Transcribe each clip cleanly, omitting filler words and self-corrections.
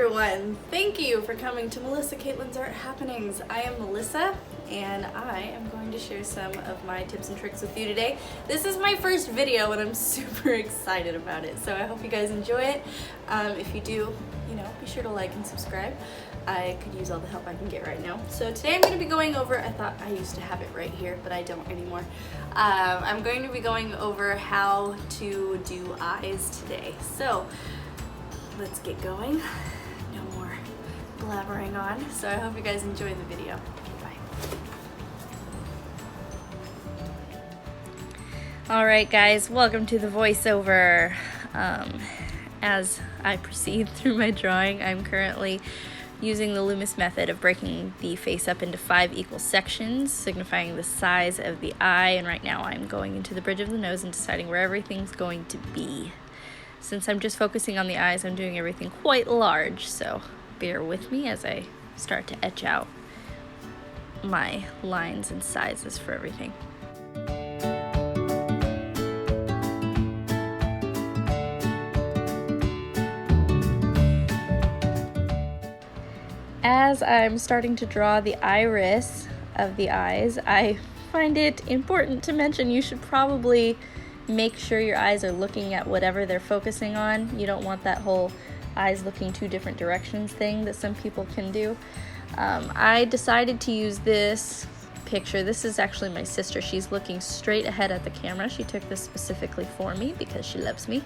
everyone, thank you for coming to Melissa Caitlin's Art Happenings. I am Melissa and I am going to share some of my tips and tricks with you today. This is my first video and I'm super excited about it, so I hope you guys enjoy it. If you do, be sure to like and subscribe. I could use all the help I can get right now. So today I'm going to be going over, I thought I used to have it right here, but I don't anymore. I'm going to be going over how to do eyes today. So let's get going. No more blabbering on. So I hope you guys enjoy the video. Okay, bye. Alright guys, welcome to the voiceover. As I proceed through my drawing, I'm currently using the Loomis method of breaking the face up into 5 equal sections, signifying the size of the eye, and right now I'm going into the bridge of the nose and deciding where everything's going to be. Since I'm just focusing on the eyes, I'm doing everything quite large, so bear with me as I start to etch out my lines and sizes for everything. As I'm starting to draw the iris of the eyes, I find it important to mention you should probably make sure your eyes are looking at whatever they're focusing on. You don't want that whole eyes looking 2 different directions thing that some people can do. I decided to use this picture. This is actually my sister. She's looking straight ahead at the camera. She took this specifically for me because she loves me.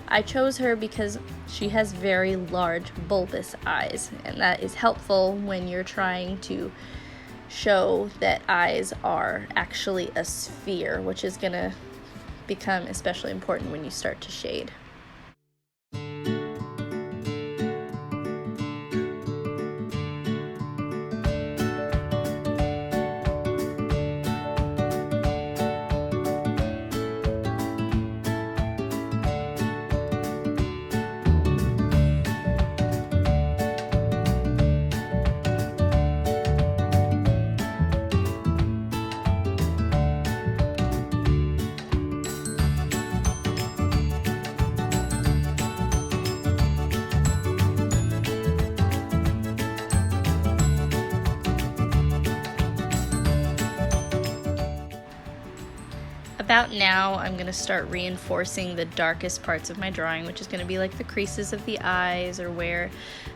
I chose her because she has very large bulbous eyes, and that is helpful when you're trying to show that eyes are actually a sphere, which is going to become especially important when you start to shade. About now, I'm going to start reinforcing the darkest parts of my drawing, which is going to be like the creases of the eyes, or where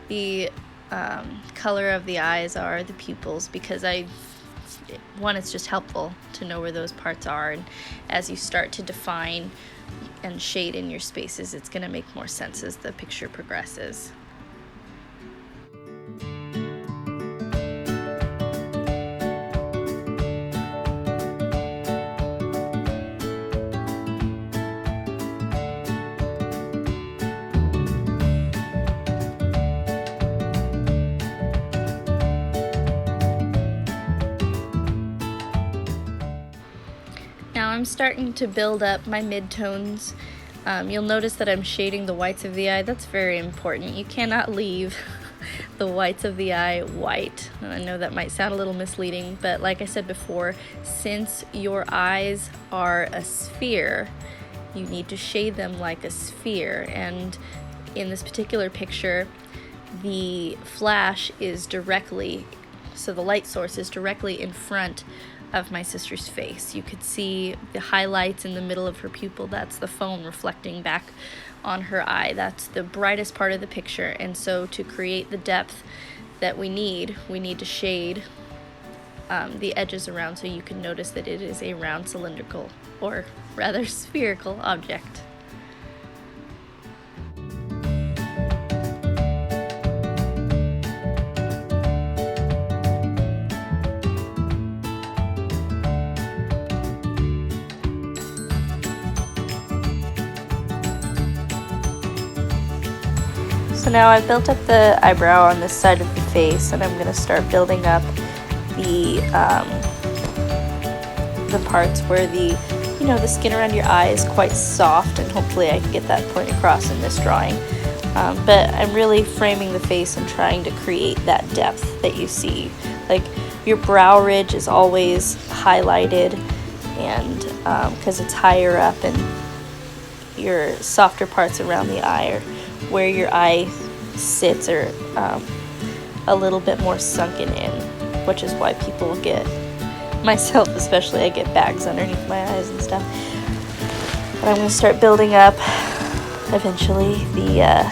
the color of the eyes are, the pupils, because it's just helpful to know where those parts are, and as you start to define and shade in your spaces, it's going to make more sense as the picture progresses. Now I'm starting to build up my midtones. You'll notice that I'm shading the whites of the eye. That's very important. You cannot leave the whites of the eye white. And I know that might sound a little misleading, but like I said before, since your eyes are a sphere, you need to shade them like a sphere. And in this particular picture, the flash is so the light source is directly in front of my sister's face. You could see the highlights in the middle of her pupil. That's the foam reflecting back on her eye. That's the brightest part of the picture, and so to create the depth that we need to shade the edges around so you can notice that it is a round cylindrical, or rather spherical object. So now I've built up the eyebrow on this side of the face, and I'm going to start building up the parts where the skin around your eye is quite soft, and hopefully I can get that point across in this drawing. But I'm really framing the face and trying to create that depth that you see. Like, your brow ridge is always highlighted, and because it's higher up, and your softer parts around the eye are where your eye sits or a little bit more sunken in, which is why people get, myself especially, I get bags underneath my eyes and stuff. But I'm going to start building up eventually the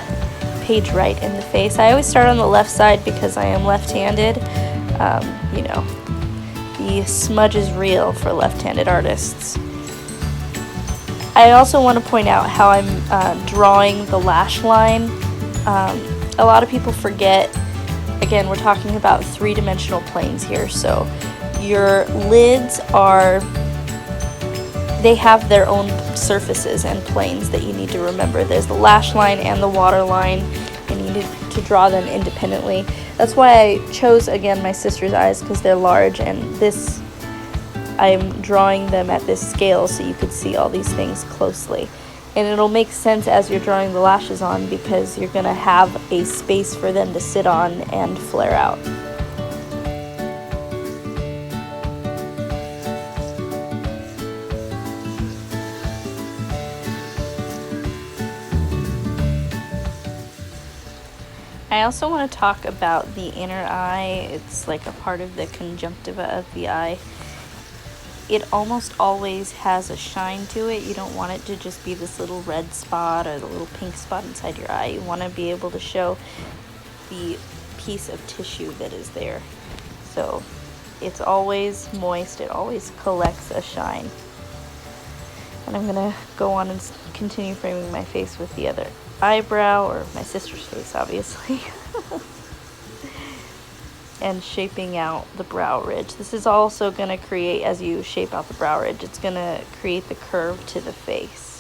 page right in the face. I always start on the left side because I am left-handed. You know, the smudge is real for left-handed artists. I also want to point out how I'm drawing the lash line. A lot of people forget, again, we're talking about three-dimensional planes here, so your lids they have their own surfaces and planes that you need to remember. There's the lash line and the water line, and you need to draw them independently. That's why I chose, again, my sister's eyes, because they're large, and this, I'm drawing them at this scale so you could see all these things closely. And it'll make sense as you're drawing the lashes on, because you're going to have a space for them to sit on and flare out. I also want to talk about the inner eye. It's like a part of the conjunctiva of the eye. It almost always has a shine to it. You don't want it to just be this little red spot or the little pink spot inside your eye. You want to be able to show the piece of tissue that is there. So it's always moist. It always collects a shine. And I'm going to go on and continue framing my face with the other eyebrow, or my sister's face, obviously. And shaping out the brow ridge. This is also going to create, as you shape out the brow ridge, it's going to create the curve to the face.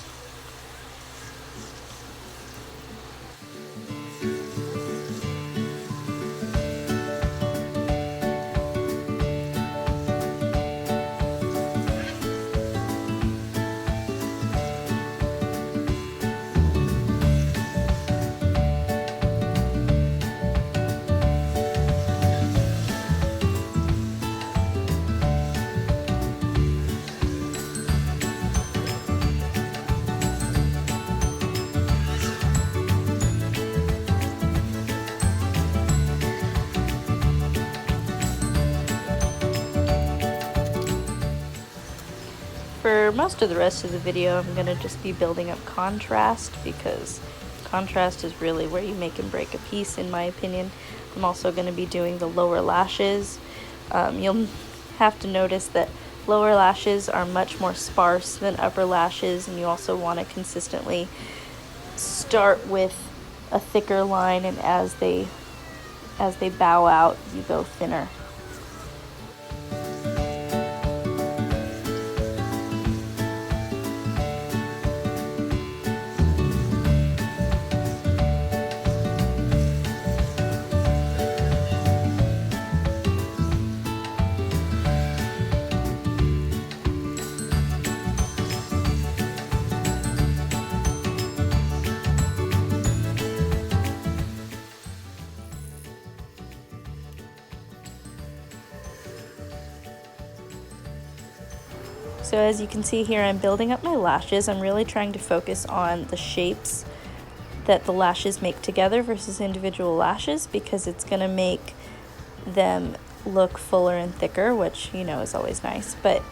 For most of the rest of the video, I'm going to just be building up contrast, because contrast is really where you make and break a piece, in my opinion. I'm also going to be doing the lower lashes. You'll have to notice that lower lashes are much more sparse than upper lashes, and you also want to consistently start with a thicker line, and as they bow out, you go thinner. So as you can see here, I'm building up my lashes. I'm really trying to focus on the shapes that the lashes make together versus individual lashes, because it's going to make them look fuller and thicker, which, you know, is always nice. But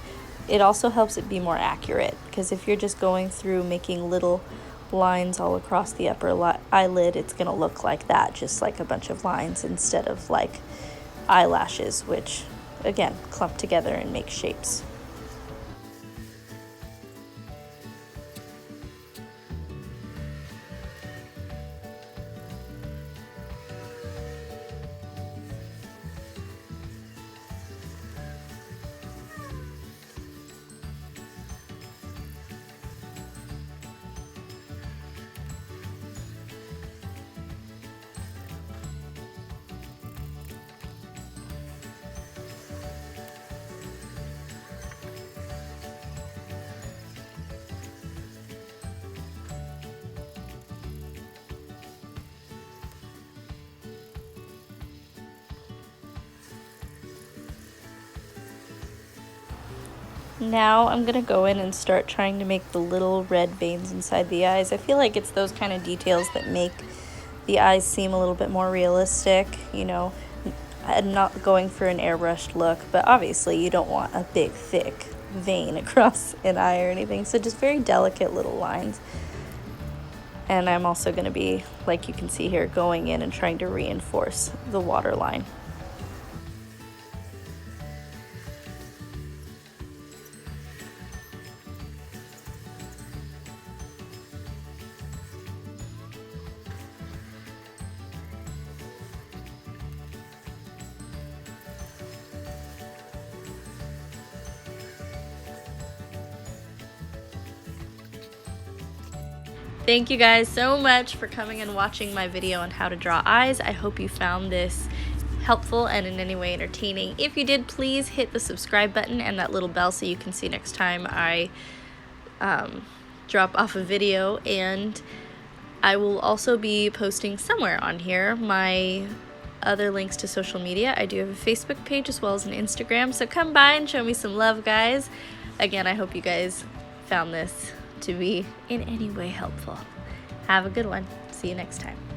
it also helps it be more accurate, because if you're just going through making little lines all across the upper eyelid, it's going to look like that, just like a bunch of lines, instead of like eyelashes, which, again, clump together and make shapes. Now I'm going to go in and start trying to make the little red veins inside the eyes. I feel like it's those kind of details that make the eyes seem a little bit more realistic, you know. I'm not going for an airbrushed look, but obviously you don't want a big, thick vein across an eye or anything, so just very delicate little lines. And I'm also going to be, like you can see here, going in and trying to reinforce the waterline. Thank you guys so much for coming and watching my video on how to draw eyes. I hope you found this helpful and in any way entertaining. If you did, please hit the subscribe button and that little bell so you can see next time I drop off a video. And I will also be posting somewhere on here my other links to social media. I do have a Facebook page as well as an Instagram, so come by and show me some love, guys. Again, I hope you guys found this to be in any way helpful. Have a good one. See you next time.